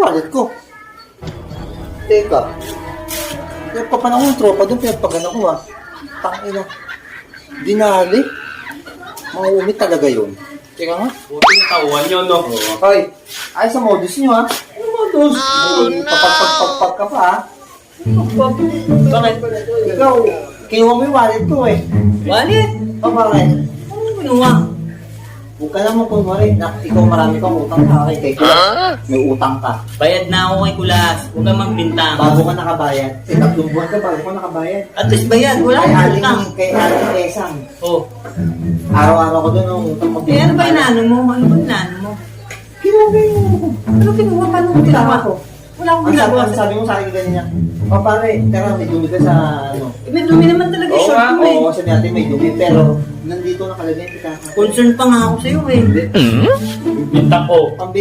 wallet ko. Teka. Nagpapanahon ng tropa doon, pinagpagana ko ah. Tangina. Dinali. Mauumit talaga yun. Teka nga. Puting tawan yun, no? Hoy, ay sa modus nyo ha. Ano modus? Papagpagpagpag ka pa ha. Bakit? Ikaw, kinuha mo yung wallet ko eh. Wallet? O bakit? Ano kinuha? Huwag ka naman kunwari na ikaw marami kang utang sa akin. Kay Kulas, may utang ka. Bayad na ako kay Kulas. Huwag kang magbintang. Bago ka nakabayad. Eh, 3 buwan ka bago ka nakabayad. At least bayad. Wala Kay akong utang. Aling Esang. Oh. Araw-araw ko doon ang utang mo. Eh, ano ba inaano mo? Ano ba inaano mo? Kinuha mo yung... Ano kinuha? Paano mo Tama kinuha? ko. Wala akong Ang ginagawa. sabi mo sa akin ganyan. Pare, tara may dumi ka sa ano. Eh, may dumi naman talaga yung short mo eh. Oo, sabi natin may dumi. Pero nandito nakalagay kita. Concern pa nga ako sa'yo eh. Bintang ko.